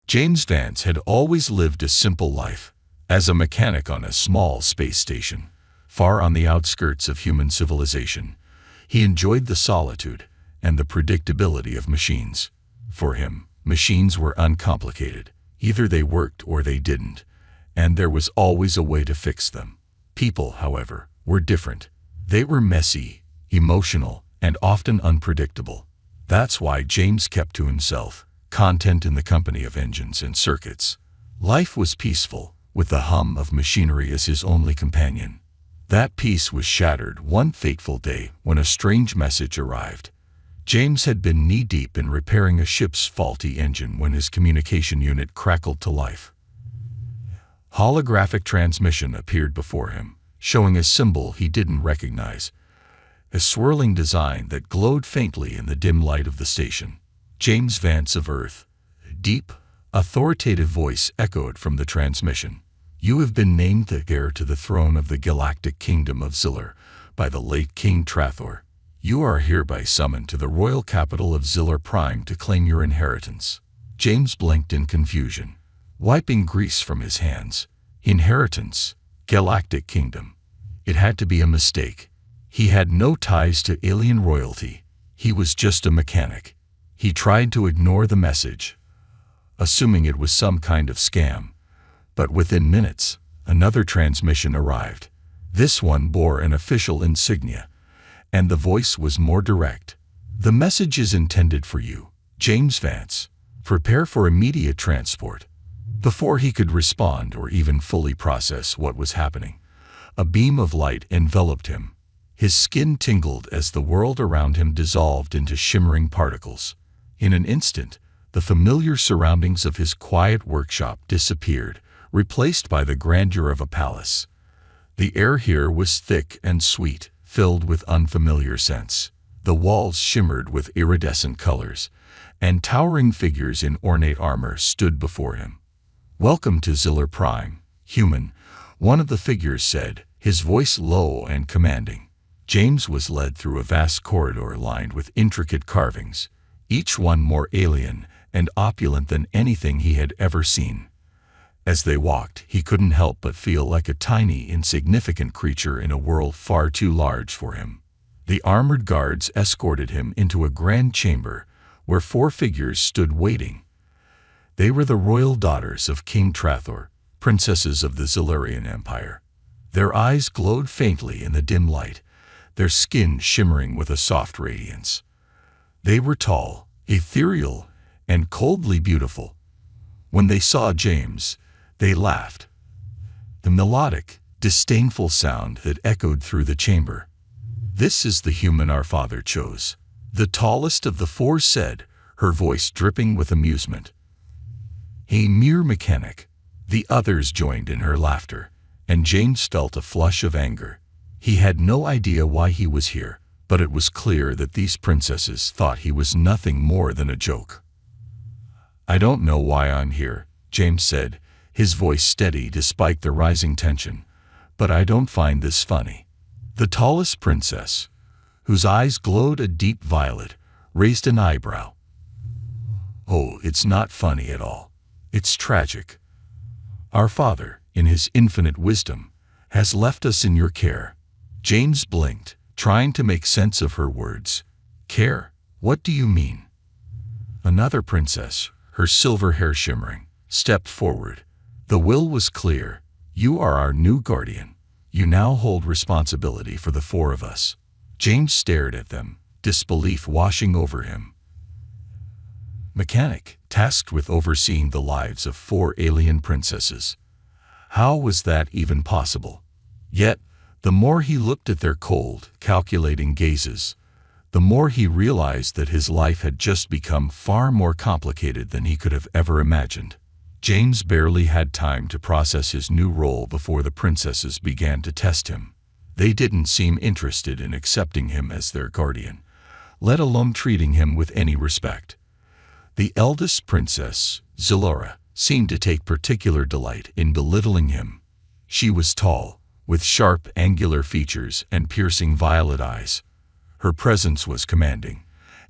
James Vance had always lived a simple life, as a mechanic on a small space station, far on the outskirts of human civilization. He enjoyed the solitude and the predictability of machines. For him, machines were uncomplicated. Either they worked or they didn't, and there was always a way to fix them. People, however, were different. They were messy, emotional, and often unpredictable. That's why James kept to himself, content in the company of engines and circuits. Life was peaceful, with the hum of machinery as his only companion. That peace was shattered one fateful day when a strange message arrived. James had been knee-deep in repairing a ship's faulty engine when his communication unit crackled to life. Holographic transmission appeared before him, showing a symbol he didn't recognize, a swirling design that glowed faintly in the dim light of the station. James Vance of Earth. Deep, authoritative voice echoed from the transmission. You have been named the heir to the throne of the Galactic Kingdom of Zillar by the late King Trathor. You are hereby summoned to the royal capital of Zillar Prime to claim your inheritance. James blinked in confusion, wiping grease from his hands. Inheritance, Galactic Kingdom. It had to be a mistake. He had no ties to alien royalty. He was just a mechanic. He tried to ignore the message, assuming it was some kind of scam. But within minutes, another transmission arrived. This one bore an official insignia, and the voice was more direct. The message is intended for you, James Vance. Prepare for immediate transport. Before he could respond or even fully process what was happening, a beam of light enveloped him. His skin tingled as the world around him dissolved into shimmering particles. In an instant, the familiar surroundings of his quiet workshop disappeared, replaced by the grandeur of a palace. The air here was thick and sweet, filled with unfamiliar scents. The walls shimmered with iridescent colors, and towering figures in ornate armor stood before him. "Welcome to Zillar Prime, human," one of the figures said, his voice low and commanding. James was led through a vast corridor lined with intricate carvings, each one more alien and opulent than anything he had ever seen. As they walked, he couldn't help but feel like a tiny, insignificant creature in a world far too large for him. The armored guards escorted him into a grand chamber where 4 figures stood waiting. They were the royal daughters of King Trathor, princesses of the Zillarian Empire. Their eyes glowed faintly in the dim light, their skin shimmering with a soft radiance. They were tall, ethereal, and coldly beautiful. When they saw James, they laughed. The melodic, disdainful sound that echoed through the chamber. "This is the human our father chose," the tallest of the 4 said, her voice dripping with amusement. "A mere mechanic." The others joined in her laughter, and James felt a flush of anger. He had no idea why he was here, but it was clear that these princesses thought he was nothing more than a joke. "I don't know why I'm here," James said, his voice steady despite the rising tension, "but I don't find this funny." The tallest princess, whose eyes glowed a deep violet, raised an eyebrow. "Oh, it's not funny at all. It's tragic. Our father, in his infinite wisdom, has left us in your care." James blinked, trying to make sense of her words. "Care? What do you mean?" Another princess, her silver hair shimmering, stepped forward. The will was clear. "You are our new guardian. You now hold responsibility for the 4 of us." James stared at them, disbelief washing over him. Mechanic, tasked with overseeing the lives of 4 alien princesses. How was that even possible? Yet, the more he looked at their cold, calculating gazes, the more he realized that his life had just become far more complicated than he could have ever imagined. James barely had time to process his new role before the princesses began to test him. They didn't seem interested in accepting him as their guardian, let alone treating him with any respect. The eldest princess, Zillara, seemed to take particular delight in belittling him. She was tall, with sharp, angular features and piercing violet eyes. Her presence was commanding,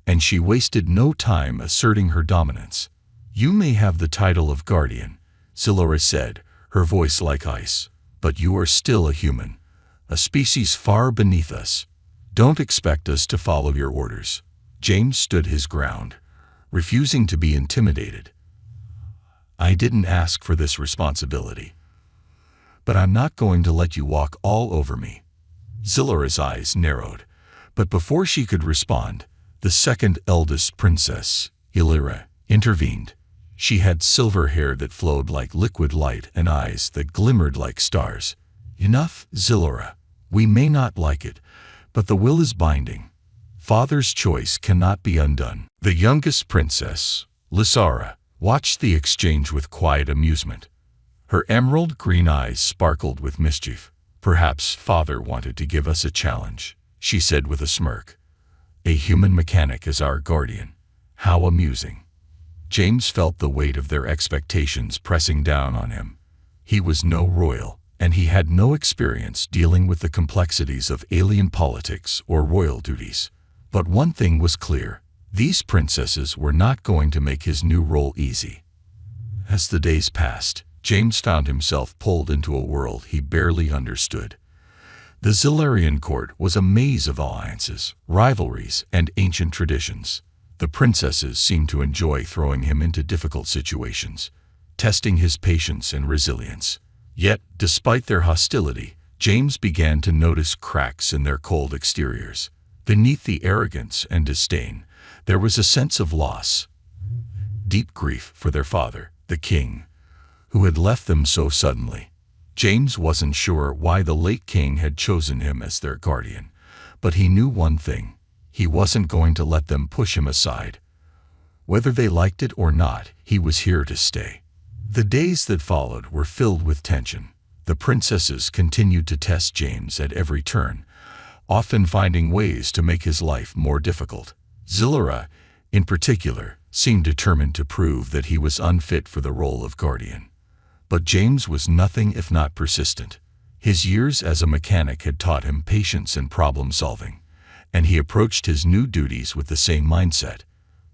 and she wasted no time asserting her dominance. "You may have the title of guardian," Zilora said, her voice like ice, "but you are still a human, a species far beneath us. Don't expect us to follow your orders." James stood his ground, refusing to be intimidated. "I didn't ask for this responsibility, but I'm not going to let you walk all over me." Zilora's eyes narrowed, but before she could respond, the second eldest princess, Illyra, intervened. She had silver hair that flowed like liquid light and eyes that glimmered like stars. "Enough, Zilora. We may not like it, but the will is binding. Father's choice cannot be undone." The youngest princess, Lysara, watched the exchange with quiet amusement. Her emerald green eyes sparkled with mischief. "Perhaps father wanted to give us a challenge," she said with a smirk. "A human mechanic as our guardian. How amusing." James felt the weight of their expectations pressing down on him. He was no royal, and he had no experience dealing with the complexities of alien politics or royal duties. But one thing was clear: these princesses were not going to make his new role easy. As the days passed, James found himself pulled into a world he barely understood. The Zilarian court was a maze of alliances, rivalries, and ancient traditions. The princesses seemed to enjoy throwing him into difficult situations, testing his patience and resilience. Yet, despite their hostility, James began to notice cracks in their cold exteriors. Beneath the arrogance and disdain, there was a sense of loss, deep grief for their father, the king, who had left them so suddenly. James wasn't sure why the late king had chosen him as their guardian, but he knew one thing: he wasn't going to let them push him aside. Whether they liked it or not, he was here to stay. The days that followed were filled with tension. The princesses continued to test James at every turn, often finding ways to make his life more difficult. Zilora, in particular, seemed determined to prove that he was unfit for the role of guardian. But James was nothing if not persistent. His years as a mechanic had taught him patience and problem-solving, and he approached his new duties with the same mindset.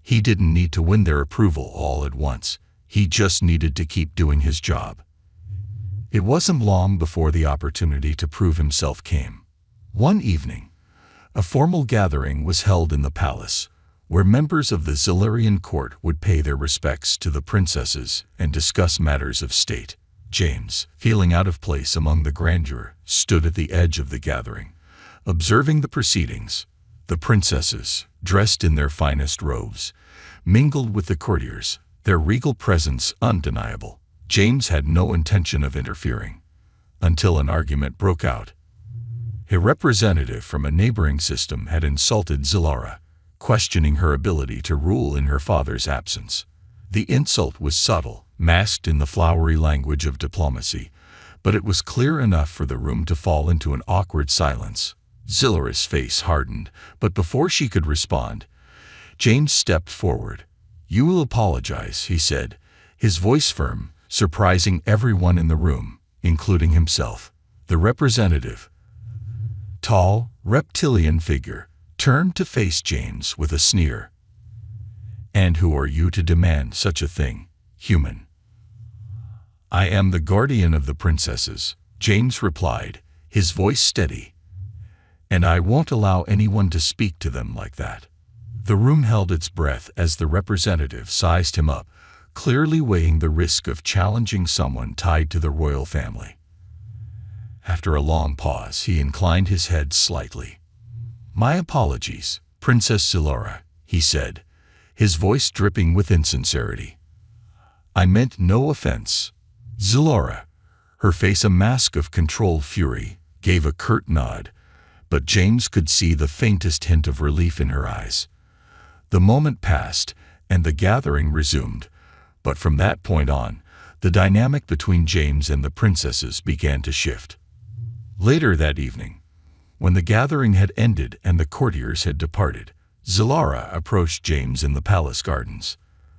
He didn't need to win their approval all at once. He just needed to keep doing his job. It wasn't long before the opportunity to prove himself came. One evening, a formal gathering was held in the palace, where members of the Zilarian court would pay their respects to the princesses and discuss matters of state. James, feeling out of place among the grandeur, stood at the edge of the gathering, observing the proceedings. The princesses, dressed in their finest robes, mingled with the courtiers, their regal presence undeniable. James had no intention of interfering, until an argument broke out. A representative from a neighboring system had insulted Zilora, questioning her ability to rule in her father's absence. The insult was subtle, masked in the flowery language of diplomacy, but it was clear enough for the room to fall into an awkward silence. Zilora's face hardened, but before she could respond, James stepped forward. "You will apologize," he said, his voice firm, surprising everyone in the room, including himself. The representative, tall, reptilian figure, turned to face James with a sneer. "And who are you to demand such a thing, human?" "I am the guardian of the princesses," James replied, his voice steady. "And I won't allow anyone to speak to them like that." The room held its breath as the representative sized him up, clearly weighing the risk of challenging someone tied to the royal family. After a long pause, he inclined his head slightly. "My apologies, Princess Zilora," he said, his voice dripping with insincerity. "I meant no offense." Zilora, her face a mask of controlled fury, gave a curt nod, but James could see the faintest hint of relief in her eyes. The moment passed, and the gathering resumed, but from that point on, the dynamic between James and the princesses began to shift. Later that evening, when the gathering had ended and the courtiers had departed, Zilora approached James in the palace gardens.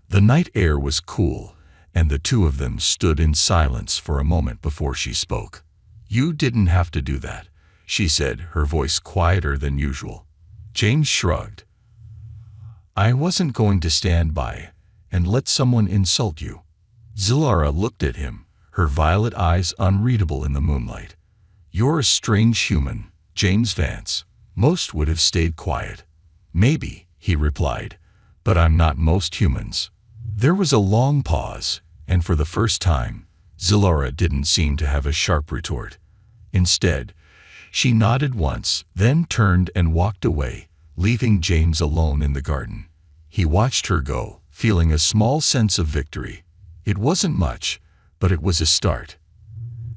The night air was cool, and the two of them stood in silence for a moment before she spoke. "You didn't have to do that," she said, her voice quieter than usual. James shrugged. "I wasn't going to stand by and let someone insult you?" Zilara looked at him, her violet eyes unreadable in the moonlight. "You're a strange human, James Vance. Most would have stayed quiet." "Maybe," he replied, "but I'm not most humans." There was a long pause, and for the first time, Zilara didn't seem to have a sharp retort. Instead, she nodded once, then turned and walked away, leaving James alone in the garden. He watched her go, feeling a small sense of victory. It wasn't much, but it was a start.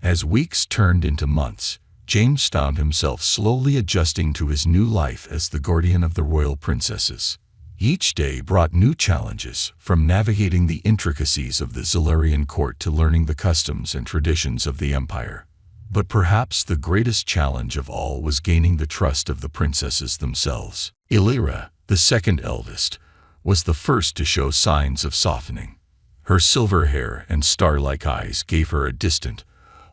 As weeks turned into months, James found himself slowly adjusting to his new life as the guardian of the royal princesses. Each day brought new challenges, from navigating the intricacies of the Zilarian court to learning the customs and traditions of the empire. But perhaps the greatest challenge of all was gaining the trust of the princesses themselves. Illyra, the second eldest, was the first to show signs of softening. Her silver hair and star-like eyes gave her a distant,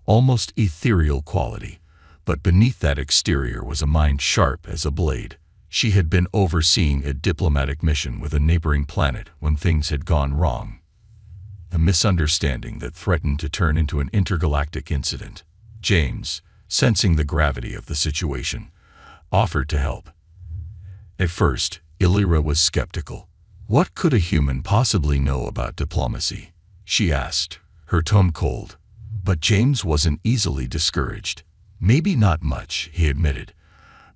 almost ethereal quality, but beneath that exterior was a mind sharp as a blade. She had been overseeing a diplomatic mission with a neighboring planet when things had gone wrong. A misunderstanding that threatened to turn into an intergalactic incident. James, sensing the gravity of the situation, offered to help. At first, Illyra was skeptical. "What could a human possibly know about diplomacy?" she asked, her tone cold. But James wasn't easily discouraged. "Maybe not much," he admitted,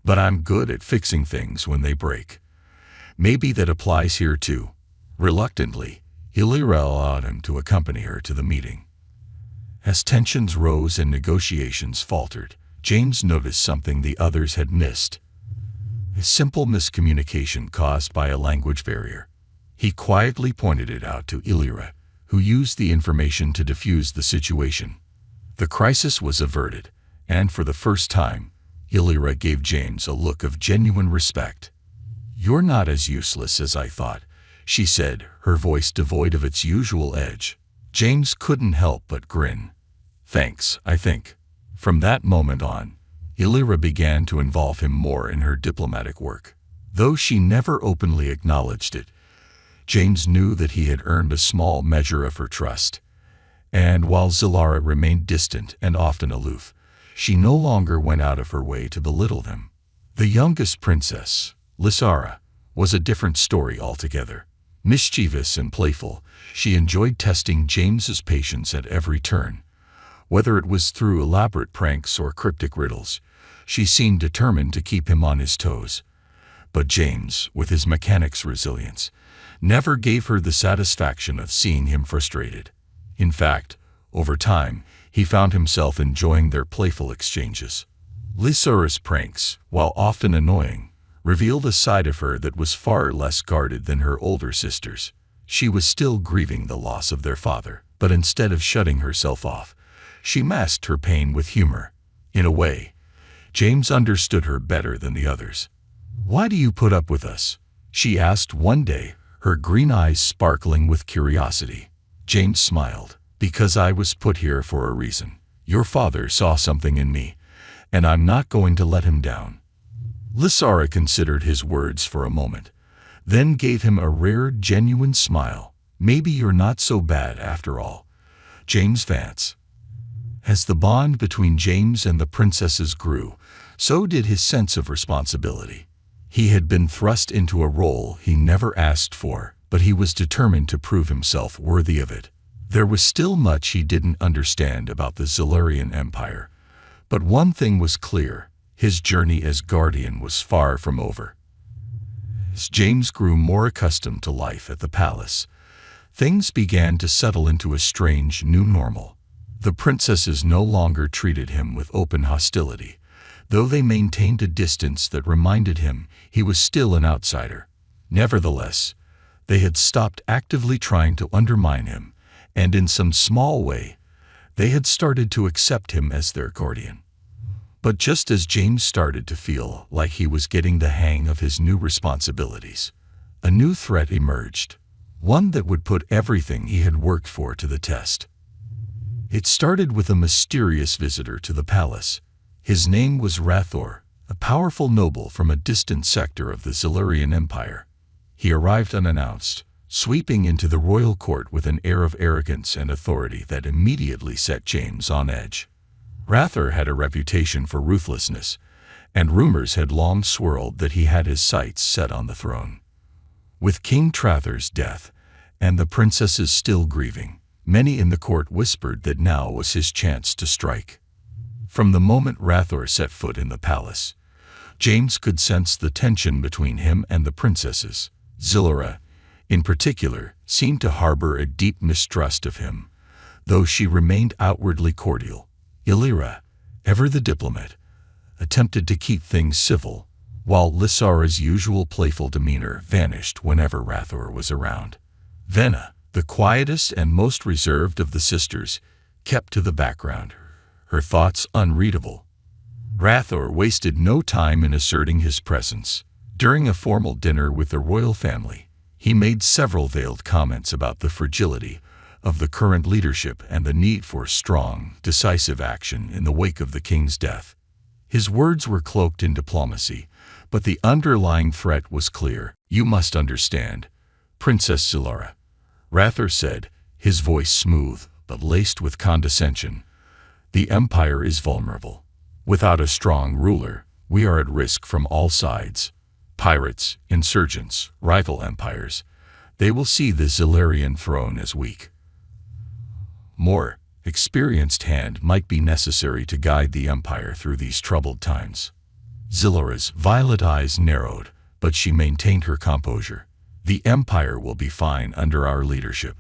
"but I'm good at fixing things when they break." "Maybe that applies here too." Reluctantly, Illyra allowed him to accompany her to the meeting. As tensions rose and negotiations faltered, James noticed something the others had missed. A simple miscommunication caused by a language barrier. He quietly pointed it out to Illyra, who used the information to defuse the situation. The crisis was averted, and for the first time, Illyra gave James a look of genuine respect. "You're not as useless as I thought," she said, her voice devoid of its usual edge. James couldn't help but grin. "Thanks, I think." From that moment on, Illyra began to involve him more in her diplomatic work. Though she never openly acknowledged it, James knew that he had earned a small measure of her trust. And while Zilara remained distant and often aloof, she no longer went out of her way to belittle them. The youngest princess, Lysara, was a different story altogether. Mischievous and playful, she enjoyed testing James's patience at every turn. Whether it was through elaborate pranks or cryptic riddles, she seemed determined to keep him on his toes. But James, with his mechanic's resilience, never gave her the satisfaction of seeing him frustrated. In fact, over time, he found himself enjoying their playful exchanges. Lysara's pranks, while often annoying, revealed a side of her that was far less guarded than her older sisters. She was still grieving the loss of their father, but instead of shutting herself off, she masked her pain with humor. In a way, James understood her better than the others. "Why do you put up with us?" she asked one day, her green eyes sparkling with curiosity. James smiled. "Because I was put here for a reason. Your father saw something in me, and I'm not going to let him down." Lysara considered his words for a moment, then gave him a rare, genuine smile. "Maybe you're not so bad after all, James Vance." As the bond between James and the princesses grew, so did his sense of responsibility. He had been thrust into a role he never asked for, but he was determined to prove himself worthy of it. There was still much he didn't understand about the Zilarian Empire, but one thing was clear: his journey as guardian was far from over. As James grew more accustomed to life at the palace, things began to settle into a strange new normal. The princesses no longer treated him with open hostility, though they maintained a distance that reminded him he was still an outsider. Nevertheless, they had stopped actively trying to undermine him, and in some small way, they had started to accept him as their guardian. But just as James started to feel like he was getting the hang of his new responsibilities, a new threat emerged, one that would put everything he had worked for to the test. It started with a mysterious visitor to the palace. His name was Rathor, a powerful noble from a distant sector of the Zilarian Empire. He arrived unannounced, sweeping into the royal court with an air of arrogance and authority that immediately set James on edge. Rathor had a reputation for ruthlessness, and rumors had long swirled that he had his sights set on the throne. With King Trathor's death, and the princesses still grieving, many in the court whispered that now was his chance to strike. From the moment Rathor set foot in the palace, James could sense the tension between him and the princesses. Zillara, in particular, seemed to harbor a deep mistrust of him, though she remained outwardly cordial. Illyra, ever the diplomat, attempted to keep things civil, while Lysara's usual playful demeanor vanished whenever Rathor was around. Venna, the quietest and most reserved of the sisters, kept to the background, her thoughts unreadable. Rathor wasted no time in asserting his presence. During a formal dinner with the royal family, he made several veiled comments about the fragility of the current leadership and the need for strong, decisive action in the wake of the king's death. His words were cloaked in diplomacy, but the underlying threat was clear. "You must understand, Princess Zillara," Rathor said, his voice smooth but laced with condescension. "The empire is vulnerable. Without a strong ruler, we are at risk from all sides. Pirates, insurgents, rival empires. They will see the Zilarian throne as weak. More experienced hand might be necessary to guide the empire through these troubled times." Zillara's violet eyes narrowed, but she maintained her composure. "The empire will be fine under our leadership,"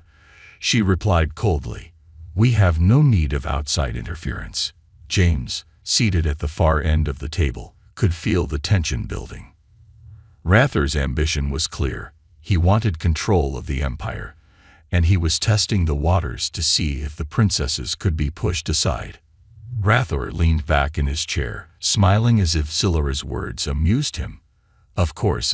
she replied coldly. "We have no need of outside interference." James, seated at the far end of the table, could feel the tension building. Rathor's ambition was clear. He wanted control of the empire, and he was testing the waters to see if the princesses could be pushed aside. Rathor leaned back in his chair, smiling as if Zillara's words amused him. Of course,"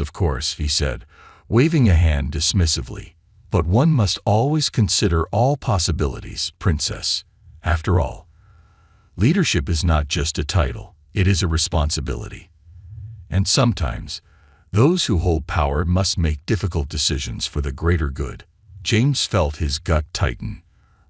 he said, waving a hand dismissively. "But one must always consider all possibilities, Princess. After all, leadership is not just a title, it is a responsibility. And sometimes, those who hold power must make difficult decisions for the greater good." James felt his gut tighten.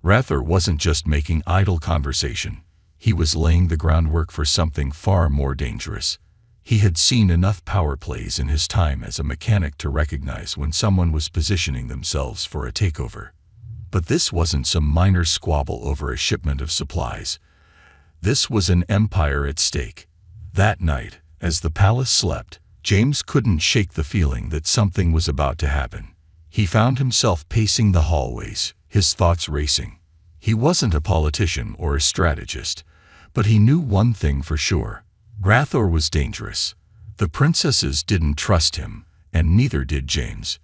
Rathor wasn't just making idle conversation. He was laying the groundwork for something far more dangerous. He had seen enough power plays in his time as a mechanic to recognize when someone was positioning themselves for a takeover. But this wasn't some minor squabble over a shipment of supplies. This was an empire at stake. That night, as the palace slept, James couldn't shake the feeling that something was about to happen. He found himself pacing the hallways, his thoughts racing. He wasn't a politician or a strategist, but he knew one thing for sure. Rathor was dangerous. The princesses didn't trust him, and neither did James.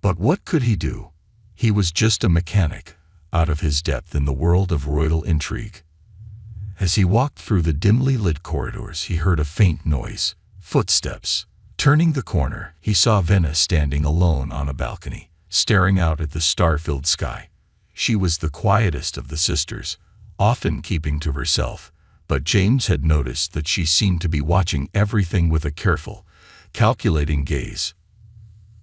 But what could he do? He was just a mechanic, out of his depth in the world of royal intrigue. As he walked through the dimly lit corridors, he heard a faint noise. Footsteps. Turning the corner, he saw Venna standing alone on a balcony, staring out at the star-filled sky. She was the quietest of the sisters, often keeping to herself, but James had noticed that she seemed to be watching everything with a careful, calculating gaze.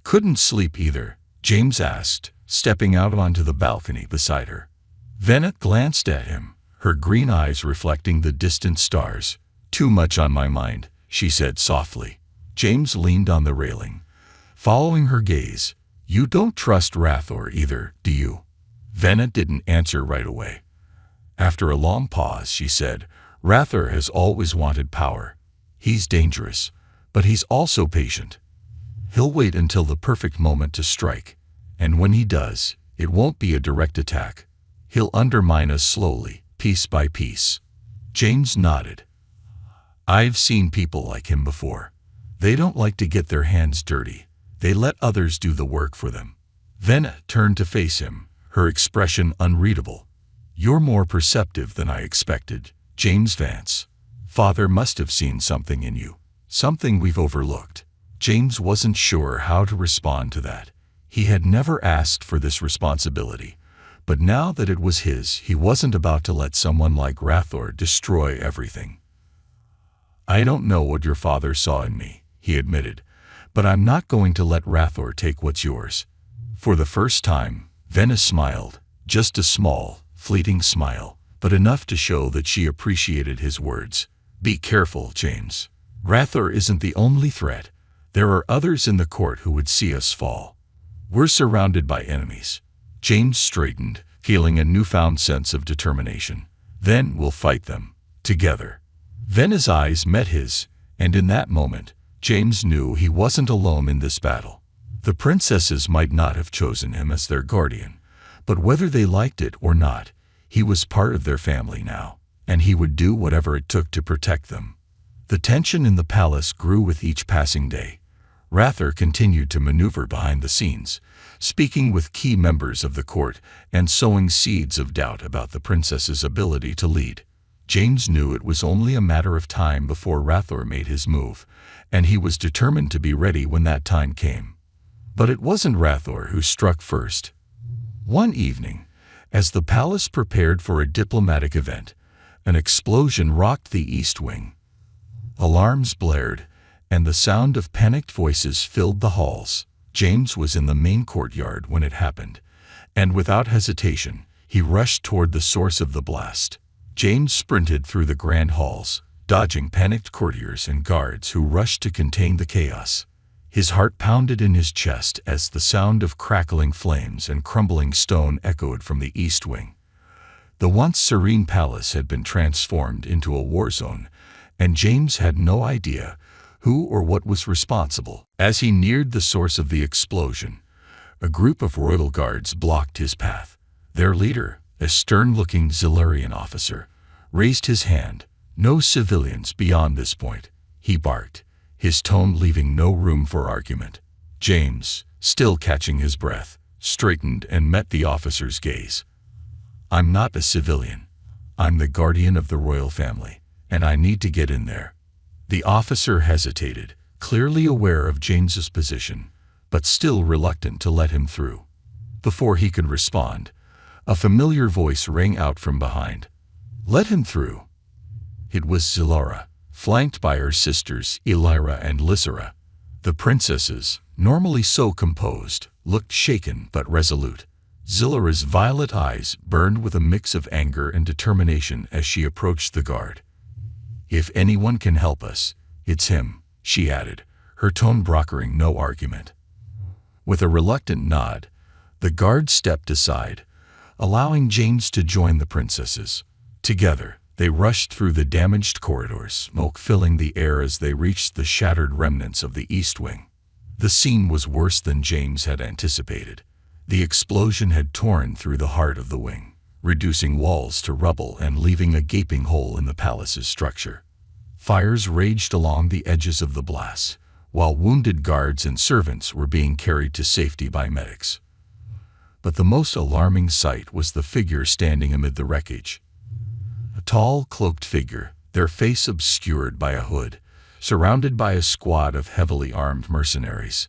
"Couldn't sleep either?" James asked, stepping out onto the balcony beside her. Venna glanced at him, her green eyes reflecting the distant stars. "Too much on my mind," she said softly. James leaned on the railing, following her gaze. "You don't trust Rathor either, do you?" Venna didn't answer right away. After a long pause, she said, "Rathor has always wanted power. He's dangerous, but he's also patient. He'll wait until the perfect moment to strike, and when he does, it won't be a direct attack. He'll undermine us slowly, piece by piece." James nodded. "I've seen people like him before. They don't like to get their hands dirty. They let others do the work for them." Venna turned to face him, her expression unreadable. "You're more perceptive than I expected, James Vance. Father must have seen something in you, something we've overlooked." James wasn't sure how to respond to that. He had never asked for this responsibility, but now that it was his, he wasn't about to let someone like Rathor destroy everything. "I don't know what your father saw in me," he admitted, "but I'm not going to let Rathor take what's yours." For the first time, Venice smiled, just a small, fleeting smile, but enough to show that she appreciated his words. Be careful, James. Rathor isn't the only threat. There are others in the court who would see us fall. We're surrounded by enemies. James straightened, feeling a newfound sense of determination. Then we'll fight them, together. Venna's eyes met his, and in that moment, James knew he wasn't alone in this battle. The princesses might not have chosen him as their guardian, but whether they liked it or not, he was part of their family now, and he would do whatever it took to protect them. The tension in the palace grew with each passing day. Rathor continued to maneuver behind the scenes, speaking with key members of the court and sowing seeds of doubt about the princess's ability to lead. James knew it was only a matter of time before Rathor made his move, and he was determined to be ready when that time came. But it wasn't Rathor who struck first. One evening, as the palace prepared for a diplomatic event, an explosion rocked the east wing. Alarms blared, and the sound of panicked voices filled the halls. James was in the main courtyard when it happened, and without hesitation, he rushed toward the source of the blast. James sprinted through the grand halls, dodging panicked courtiers and guards who rushed to contain the chaos. His heart pounded in his chest as the sound of crackling flames and crumbling stone echoed from the east wing. The once serene palace had been transformed into a war zone, and James had no idea who or what was responsible. As he neared the source of the explosion, a group of royal guards blocked his path. Their leader, a stern-looking Zilurian officer, raised his hand. No civilians beyond this point, he barked, his tone leaving no room for argument. James, still catching his breath, straightened and met the officer's gaze. I'm not a civilian. I'm the guardian of the royal family, and I need to get in there. The officer hesitated, clearly aware of James's position, but still reluctant to let him through. Before he could respond, a familiar voice rang out from behind. Let him through. It was Zilara, flanked by her sisters Elira and Lysira. The princesses, normally so composed, looked shaken but resolute. Zilara's violet eyes burned with a mix of anger and determination as she approached the guard. If anyone can help us, it's him, she added, her tone brokering no argument. With a reluctant nod, the guard stepped aside, allowing James to join the princesses. Together, they rushed through the damaged corridors, smoke filling the air as they reached the shattered remnants of the east wing. The scene was worse than James had anticipated. The explosion had torn through the heart of the wing, reducing walls to rubble and leaving a gaping hole in the palace's structure. Fires raged along the edges of the blast, while wounded guards and servants were being carried to safety by medics. But the most alarming sight was the figure standing amid the wreckage. A tall, cloaked figure, their face obscured by a hood, surrounded by a squad of heavily armed mercenaries.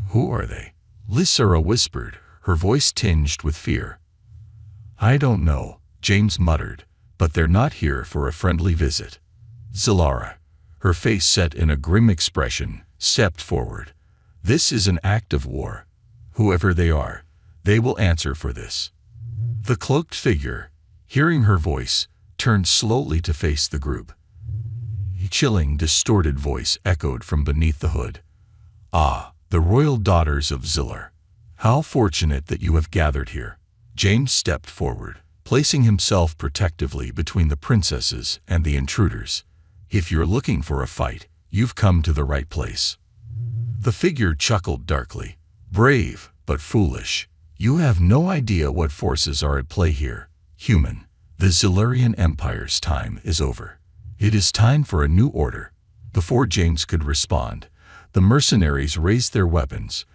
Who are they? Lysira whispered, her voice tinged with fear. I don't know, James muttered, but they're not here for a friendly visit. Zilara, her face set in a grim expression, stepped forward. This is an act of war. Whoever they are, they will answer for this. The cloaked figure, hearing her voice, turned slowly to face the group. A chilling, distorted voice echoed from beneath the hood. Ah, the royal daughters of Zilar. How fortunate that you have gathered here. James stepped forward, placing himself protectively between the princesses and the intruders. If you're looking for a fight, you've come to the right place. The figure chuckled darkly. Brave, but foolish. You have no idea what forces are at play here. Human. The Zilurian Empire's time is over. It is time for a new order. Before James could respond, the mercenaries raised their weapons,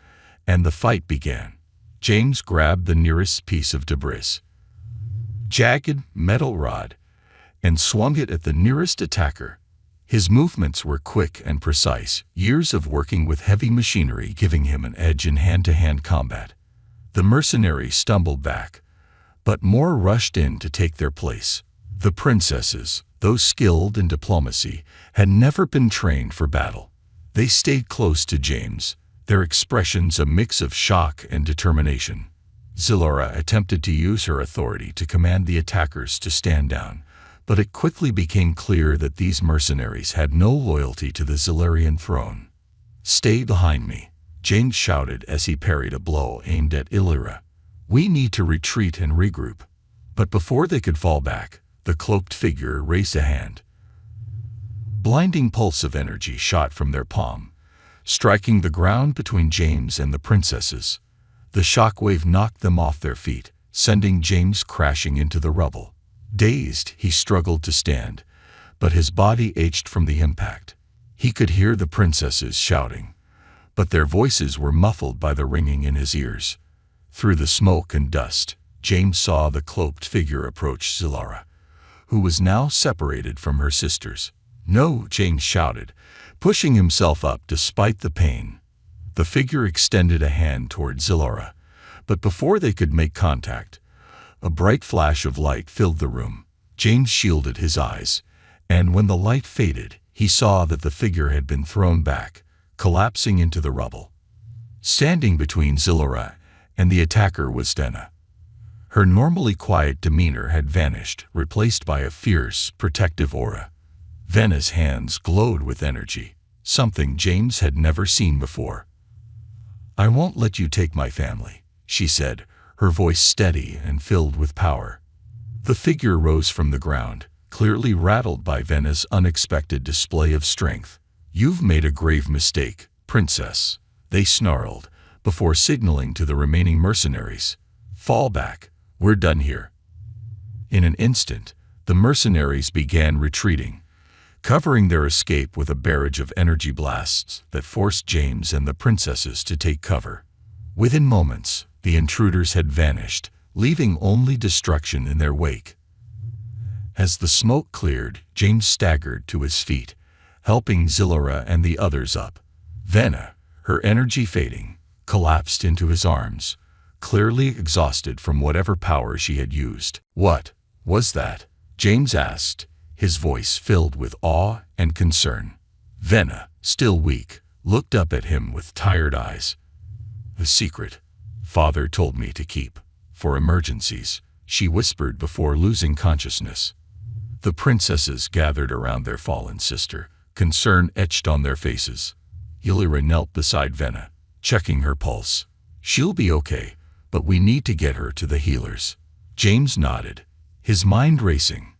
and the fight began. James grabbed the nearest piece of debris, jagged metal rod, and swung it at the nearest attacker. His movements were quick and precise, years of working with heavy machinery giving him an edge in hand-to-hand combat. The mercenaries stumbled back, but more rushed in to take their place. The princesses, though skilled in diplomacy, had never been trained for battle. They stayed close to James, their expressions a mix of shock and determination. Zilora attempted to use her authority to command the attackers to stand down, but it quickly became clear that these mercenaries had no loyalty to the Zilarian throne. "Stay behind me," James shouted as he parried a blow aimed at Illyra. "We need to retreat and regroup." But before they could fall back, the cloaked figure raised a hand. Blinding pulse of energy shot from their palm, striking the ground between James and the princesses. The shockwave knocked them off their feet, sending James crashing into the rubble. Dazed, he struggled to stand, but his body ached from the impact. He could hear the princesses shouting, but their voices were muffled by the ringing in his ears. Through the smoke and dust, James saw the cloaked figure approach Zilora, who was now separated from her sisters. "No!" James shouted, pushing himself up despite the pain. The figure extended a hand toward Zilora, but before they could make contact, a bright flash of light filled the room. James shielded his eyes, and when the light faded, he saw that the figure had been thrown back, collapsing into the rubble. Standing between Zilora and the attacker was Dena. Her normally quiet demeanor had vanished, replaced by a fierce, protective aura. Vena's hands glowed with energy, something James had never seen before. "I won't let you take my family," she said, her voice steady and filled with power. The figure rose from the ground, clearly rattled by Vena's unexpected display of strength. "You've made a grave mistake, princess," they snarled, before signaling to the remaining mercenaries. "Fall back, we're done here." In an instant, the mercenaries began retreating, covering their escape with a barrage of energy blasts that forced James and the princesses to take cover. Within moments, the intruders had vanished, leaving only destruction in their wake. As the smoke cleared, James staggered to his feet, helping Zilora and the others up. Vena, her energy fading, collapsed into his arms, clearly exhausted from whatever power she had used. "What was that?" James asked, his voice filled with awe and concern. Vena, still weak, looked up at him with tired eyes. "The secret Father told me to keep, for emergencies," she whispered before losing consciousness. The princesses gathered around their fallen sister, concern etched on their faces. Illyra knelt beside Vena, checking her pulse. "She'll be okay, but we need to get her to the healers." James nodded, his mind racing.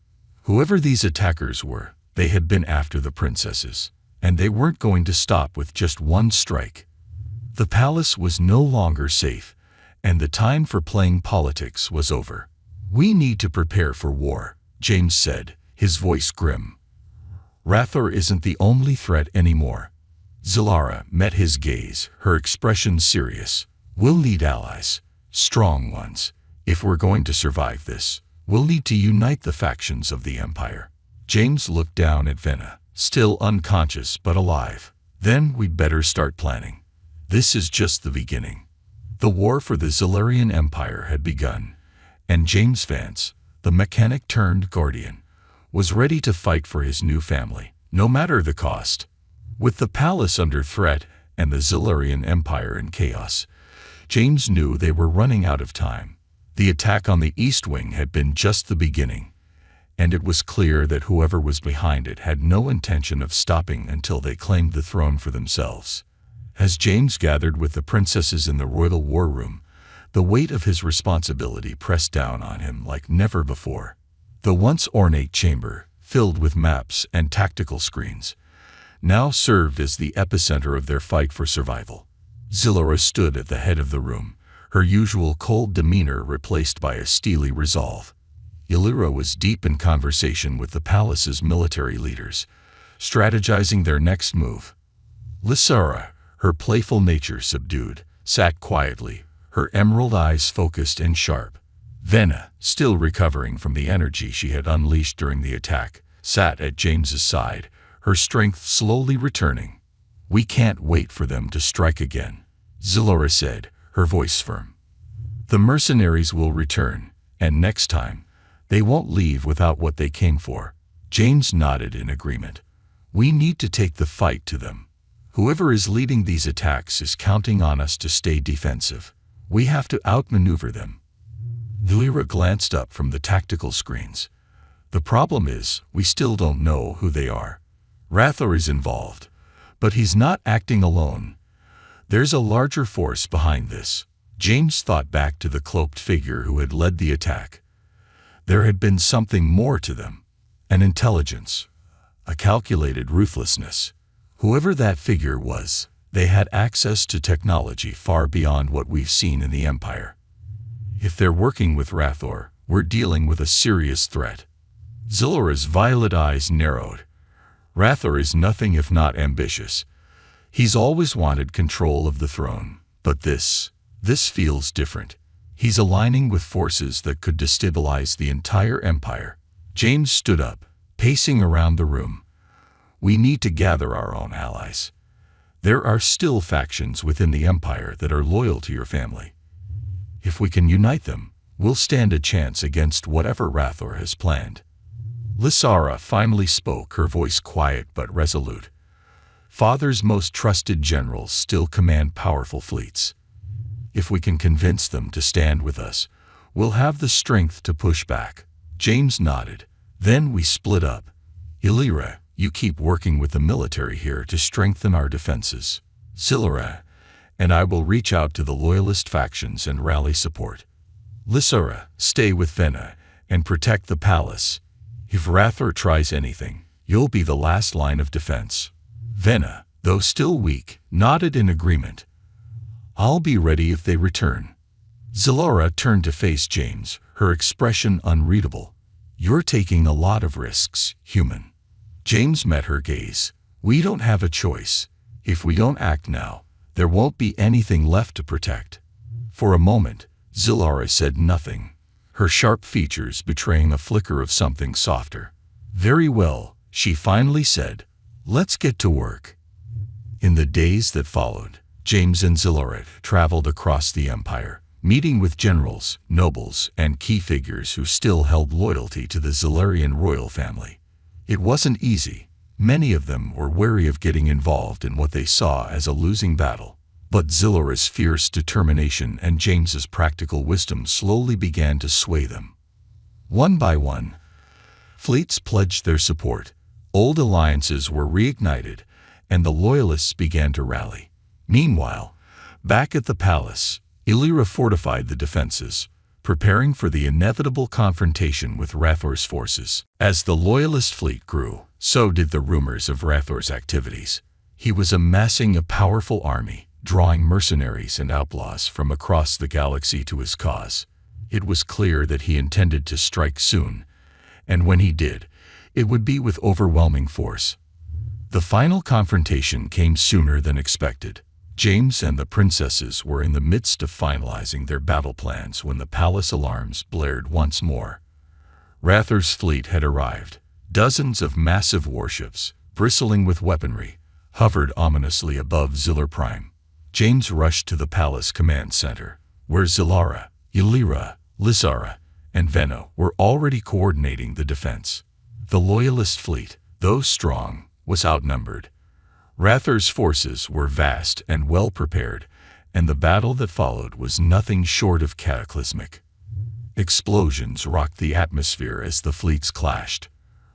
Whoever these attackers were, they had been after the princesses, and they weren't going to stop with just one strike. The palace was no longer safe, and the time for playing politics was over. "We need to prepare for war," James said, his voice grim. "Rathor isn't the only threat anymore." Zilora met his gaze, her expression serious. "We'll need allies, strong ones. If we're going to survive this, we'll need to unite the factions of the Empire." James looked down at Vena, still unconscious but alive. "Then we'd better start planning. This is just the beginning." The war for the Zilarian Empire had begun, and James Vance, the mechanic-turned-guardian, was ready to fight for his new family, no matter the cost. With the palace under threat and the Zilarian Empire in chaos, James knew they were running out of time. The attack on the East Wing had been just the beginning, and it was clear that whoever was behind it had no intention of stopping until they claimed the throne for themselves. As James gathered with the princesses in the royal war room, the weight of his responsibility pressed down on him like never before. The once ornate chamber, filled with maps and tactical screens, now served as the epicenter of their fight for survival. Zilora stood at the head of the room, her usual cold demeanor replaced by a steely resolve. Illyra was deep in conversation with the palace's military leaders, strategizing their next move. Lysara, her playful nature subdued, sat quietly, her emerald eyes focused and sharp. Vena, still recovering from the energy she had unleashed during the attack, sat at James's side, her strength slowly returning. "We can't wait for them to strike again," Zilora said, her voice firm. "The mercenaries will return, and next time, they won't leave without what they came for." James nodded in agreement. "We need to take the fight to them. Whoever is leading these attacks is counting on us to stay defensive. We have to outmaneuver them. Illyra glanced up from the tactical screens. The problem is, we still don't know who they are. Rathor is involved, but he's not acting alone. There's a larger force behind this. James thought back to the cloaked figure who had led the attack. There had been something more to them. An intelligence. A calculated ruthlessness. Whoever that figure was, they had access to technology far beyond what we've seen in the Empire. If they're working with Rathor, we're dealing with a serious threat. Zillora's violet eyes narrowed. Rathor is nothing if not ambitious. He's always wanted control of the throne, but this feels different. He's aligning with forces that could destabilize the entire empire. James stood up, pacing around the room. We need to gather our own allies. There are still factions within the empire that are loyal to your family. If we can unite them, we'll stand a chance against whatever Rathor has planned. Lysara finally spoke, her voice quiet but resolute. Father's most trusted generals still command powerful fleets. If we can convince them to stand with us, we'll have the strength to push back. James nodded. Then we split up. Illyra, you keep working with the military here to strengthen our defenses. Zilora and I will reach out to the loyalist factions and rally support. Lysara, stay with Venna and protect the palace. If Rathor tries anything, you'll be the last line of defense. Venna, though still weak, nodded in agreement. I'll be ready if they return. Zilora turned to face James, her expression unreadable. You're taking a lot of risks, human. James met her gaze. We don't have a choice. If we don't act now, there won't be anything left to protect. For a moment, Zilora said nothing, her sharp features betraying a flicker of something softer. Very well, she finally said. Let's get to work. In the days that followed, James and Zilora traveled across the empire, meeting with generals, nobles, and key figures who still held loyalty to the Zilarian royal family. It wasn't easy. Many of them were wary of getting involved in what they saw as a losing battle. But Zilora's fierce determination and James's practical wisdom slowly began to sway them. One by one, fleets pledged their support, old alliances were reignited, and the loyalists began to rally. Meanwhile, back at the palace, Illyra fortified the defenses, preparing for the inevitable confrontation with Rathor's forces. As the loyalist fleet grew, so did the rumors of Rathor's activities. He was amassing a powerful army, drawing mercenaries and outlaws from across the galaxy to his cause. It was clear that he intended to strike soon, and when he did, it would be with overwhelming force. The final confrontation came sooner than expected. James and the princesses were in the midst of finalizing their battle plans when the palace alarms blared once more. Rathor's fleet had arrived. Dozens of massive warships, bristling with weaponry, hovered ominously above Zillar Prime. James rushed to the palace command center, where Zillara, Illyra, Lysara, and Venna were already coordinating the defense. The loyalist fleet, though strong, was outnumbered. Rathor's forces were vast and well prepared, and the battle that followed was nothing short of cataclysmic. Explosions rocked the atmosphere as the fleets clashed.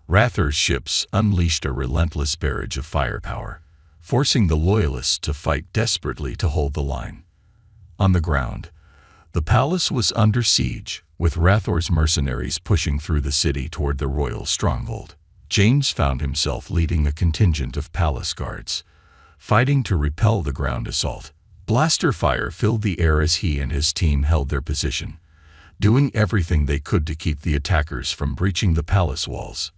Rathor's ships unleashed a relentless barrage of firepower, forcing the loyalists to fight desperately to hold the line. On the ground, the palace was under siege, with Rathor's mercenaries pushing through the city toward the royal stronghold. James found himself leading a contingent of palace guards, fighting to repel the ground assault. Blaster fire filled the air as he and his team held their position, doing everything they could to keep the attackers from breaching the palace walls.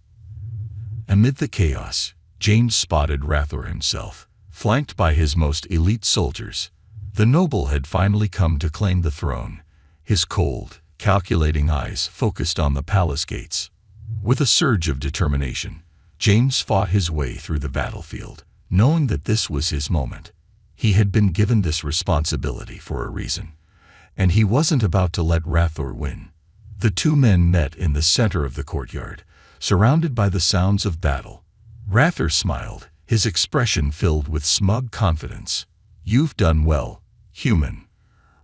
Amid the chaos, James spotted Rathor himself, flanked by his most elite soldiers. The noble had finally come to claim the throne, his cold, calculating eyes focused on the palace gates. With a surge of determination, James fought his way through the battlefield, knowing that this was his moment. He had been given this responsibility for a reason, and he wasn't about to let Rathor win. The two men met in the center of the courtyard, surrounded by the sounds of battle. Rathor smiled, his expression filled with smug confidence. "You've done well, human,"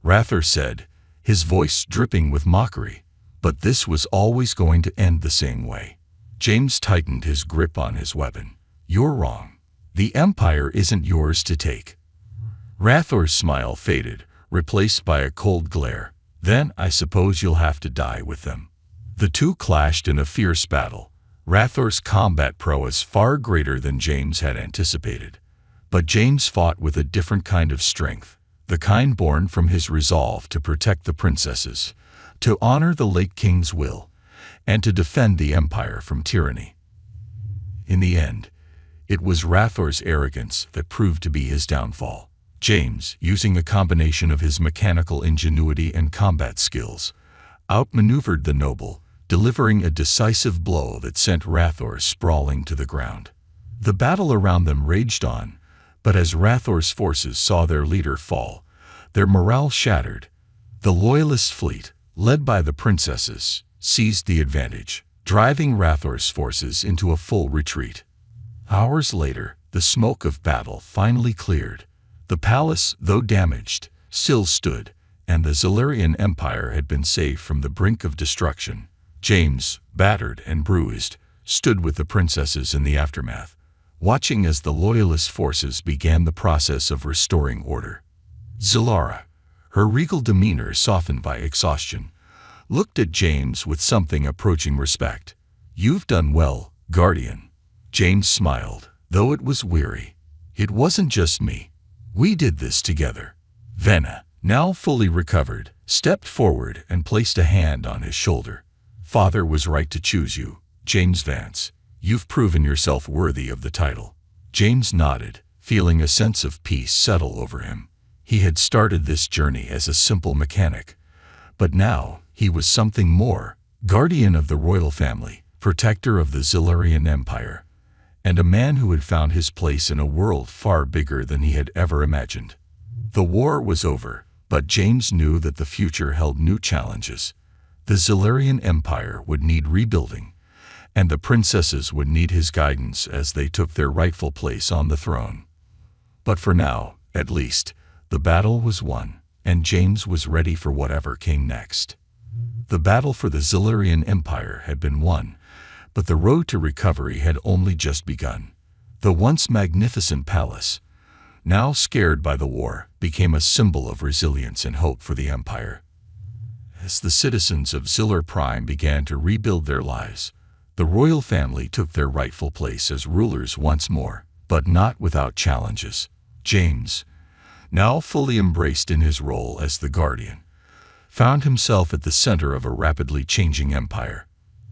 Rathor said, his voice dripping with mockery. But this was always going to end the same way. James tightened his grip on his weapon. "You're wrong. The Empire isn't yours to take." Rathor's smile faded, replaced by a cold glare. "Then I suppose you'll have to die with them." The two clashed in a fierce battle. Rathor's combat prowess far greater than James had anticipated. But James fought with a different kind of strength, the kind born from his resolve to protect the princesses, to honor the late king's will, and to defend the Empire from tyranny. In the end, it was Rathor's arrogance that proved to be his downfall. James, using a combination of his mechanical ingenuity and combat skills, outmaneuvered the noble, delivering a decisive blow that sent Rathor sprawling to the ground. The battle around them raged on, but as Rathor's forces saw their leader fall, their morale shattered. The Loyalist fleet, led by the princesses, seized the advantage, driving Rathor's forces into a full retreat. Hours later, the smoke of battle finally cleared. The palace, though damaged, still stood, and the Zilurian Empire had been saved from the brink of destruction. James, battered and bruised, stood with the princesses in the aftermath, watching as the Loyalist forces began the process of restoring order. Zilara, her regal demeanor softened by exhaustion, looked at James with something approaching respect. "You've done well, Guardian." James smiled, though it was weary. "It wasn't just me. We did this together." Venna, now fully recovered, stepped forward and placed a hand on his shoulder. "Father was right to choose you, James Vance. You've proven yourself worthy of the title." James nodded, feeling a sense of peace settle over him. He had started this journey as a simple mechanic, but now he was something more: guardian of the royal family, protector of the Zilurian Empire, and a man who had found his place in a world far bigger than he had ever imagined. The war was over, but James knew that the future held new challenges. The Zilurian Empire would need rebuilding, and the princesses would need his guidance as they took their rightful place on the throne. But for now, at least, the battle was won, and James was ready for whatever came next. The battle for the Zilurian Empire had been won, but the road to recovery had only just begun. The once magnificent palace, now scared by the war, became a symbol of resilience and hope for the Empire. As the citizens of Zilur Prime began to rebuild their lives, the royal family took their rightful place as rulers once more, but not without challenges. James, now fully embraced in his role as the Guardian, found himself at the center of a rapidly changing empire.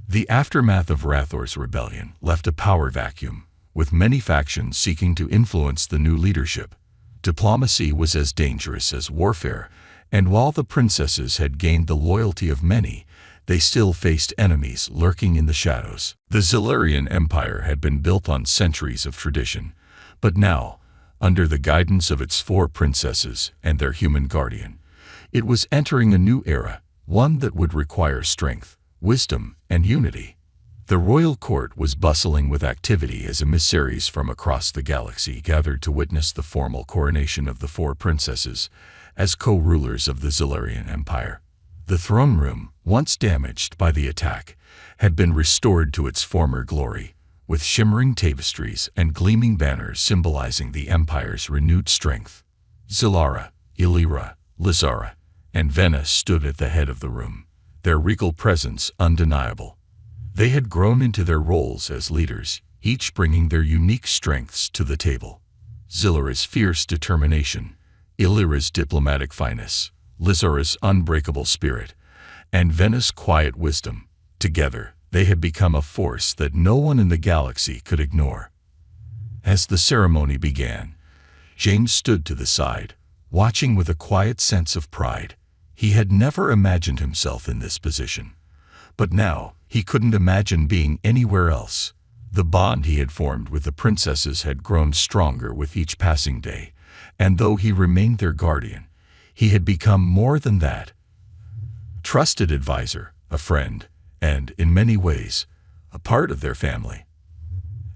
The aftermath of Rathor's rebellion left a power vacuum, with many factions seeking to influence the new leadership. Diplomacy was as dangerous as warfare, and while the princesses had gained the loyalty of many, they still faced enemies lurking in the shadows. The Zilurian Empire had been built on centuries of tradition, but now, under the guidance of its 4 princesses and their human guardian, it was entering a new era, one that would require strength, wisdom, and unity. The royal court was bustling with activity as emissaries from across the galaxy gathered to witness the formal coronation of the 4 princesses as co-rulers of the Zilurian Empire. The throne room, once damaged by the attack, had been restored to its former glory, with shimmering tapestries and gleaming banners symbolizing the Empire's renewed strength. Zilara, Illyra, Lizara, and Venna stood at the head of the room, their regal presence undeniable. They had grown into their roles as leaders, each bringing their unique strengths to the table. Zilara's fierce determination, Illyra's diplomatic finesse, Lizara's unbreakable spirit, and Venna's quiet wisdom. Together, they had become a force that no one in the galaxy could ignore. As the ceremony began, James stood to the side, watching with a quiet sense of pride. He had never imagined himself in this position, but now he couldn't imagine being anywhere else. The bond he had formed with the princesses had grown stronger with each passing day, and though he remained their guardian, he had become more than that. Trusted advisor, a friend, and, in many ways, a part of their family.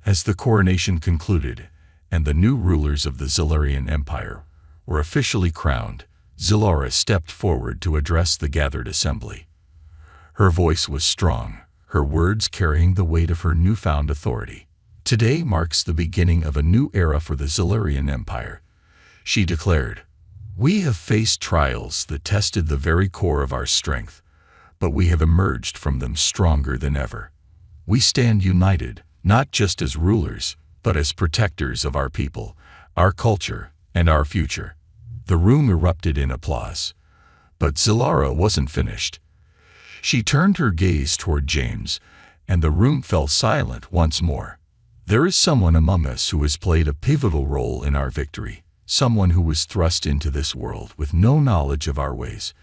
As the coronation concluded, and the new rulers of the Zilurian Empire were officially crowned, Zilora stepped forward to address the gathered assembly. Her voice was strong, her words carrying the weight of her newfound authority. "Today marks the beginning of a new era for the Zilurian Empire," she declared. "We have faced trials that tested the very core of our strength, but we have emerged from them stronger than ever. We stand united, not just as rulers, but as protectors of our people, our culture, and our future." The room erupted in applause. But Zilora wasn't finished. She turned her gaze toward James, and the room fell silent once more. "There is someone among us who has played a pivotal role in our victory, someone who was thrust into this world with no knowledge of our ways,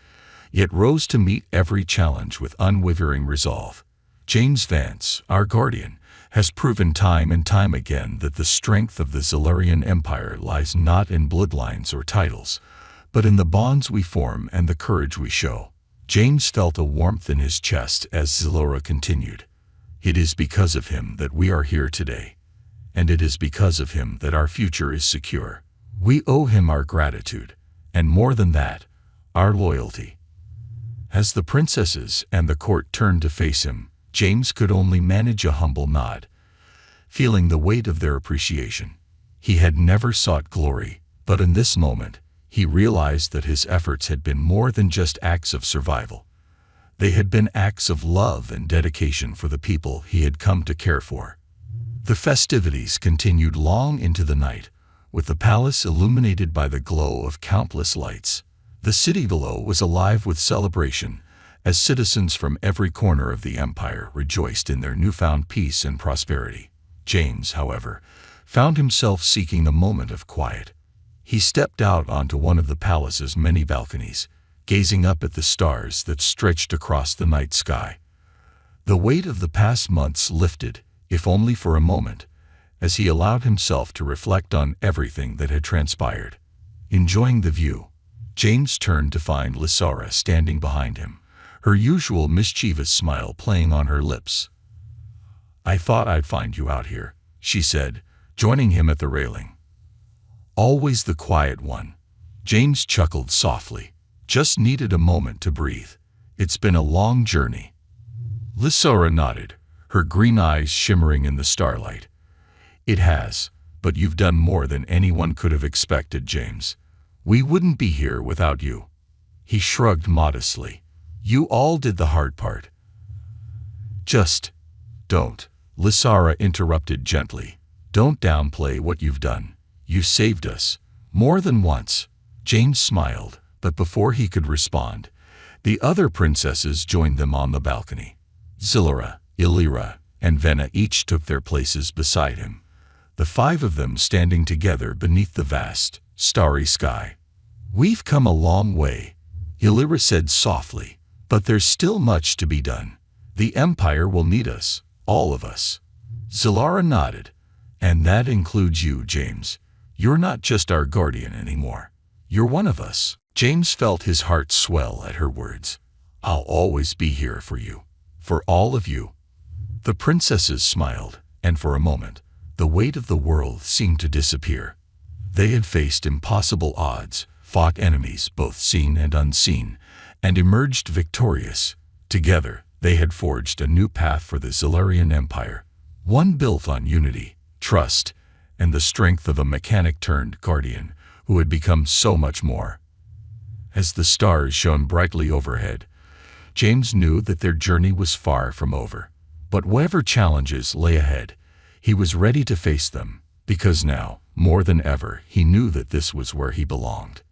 yet rose to meet every challenge with unwavering resolve. James Vance, our guardian, has proven time and time again that the strength of the Zilurian Empire lies not in bloodlines or titles, but in the bonds we form and the courage we show." James felt a warmth in his chest as Zilora continued. "It is because of him that we are here today, and it is because of him that our future is secure. We owe him our gratitude, and more than that, our loyalty." As the princesses and the court turned to face him, James could only manage a humble nod, feeling the weight of their appreciation. He had never sought glory, but in this moment, he realized that his efforts had been more than just acts of survival. They had been acts of love and dedication for the people he had come to care for. The festivities continued long into the night, with the palace illuminated by the glow of countless lights. The city below was alive with celebration, as citizens from every corner of the empire rejoiced in their newfound peace and prosperity. James, however, found himself seeking a moment of quiet. He stepped out onto one of the palace's many balconies, gazing up at the stars that stretched across the night sky. The weight of the past months lifted, if only for a moment, as he allowed himself to reflect on everything that had transpired. Enjoying the view, James turned to find Lysara standing behind him, her usual mischievous smile playing on her lips. "I thought I'd find you out here," she said, joining him at the railing. "Always the quiet one." James chuckled softly. "Just needed a moment to breathe. It's been a long journey." Lysara nodded, her green eyes shimmering in the starlight. "It has, but you've done more than anyone could have expected, James. We wouldn't be here without you." He shrugged modestly. "You all did the hard part." "Just don't," Lysara interrupted gently. "Don't downplay what you've done. You saved us. More than once." James smiled, but before he could respond, the other princesses joined them on the balcony. Zilora, Illyra, and Venna each took their places beside him, the five of them standing together beneath the vast, starry sky. "We've come a long way," Illyra said softly, "but there's still much to be done. The Empire will need us, all of us." Zilora nodded. "And that includes you, James. You're not just our guardian anymore. You're one of us." James felt his heart swell at her words. "I'll always be here for you. For all of you." The princesses smiled, and for a moment, the weight of the world seemed to disappear. They had faced impossible odds, fought enemies both seen and unseen, and emerged victorious. Together, they had forged a new path for the Zilurian Empire, one built on unity, trust, and the strength of a mechanic-turned-guardian who had become so much more. As the stars shone brightly overhead, James knew that their journey was far from over. But whatever challenges lay ahead, he was ready to face them, because now, more than ever, he knew that this was where he belonged.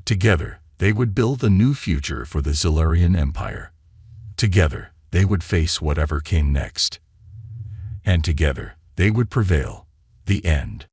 Together, they would build a new future for the Zilurian Empire. Together, they would face whatever came next. And together, they would prevail. The end.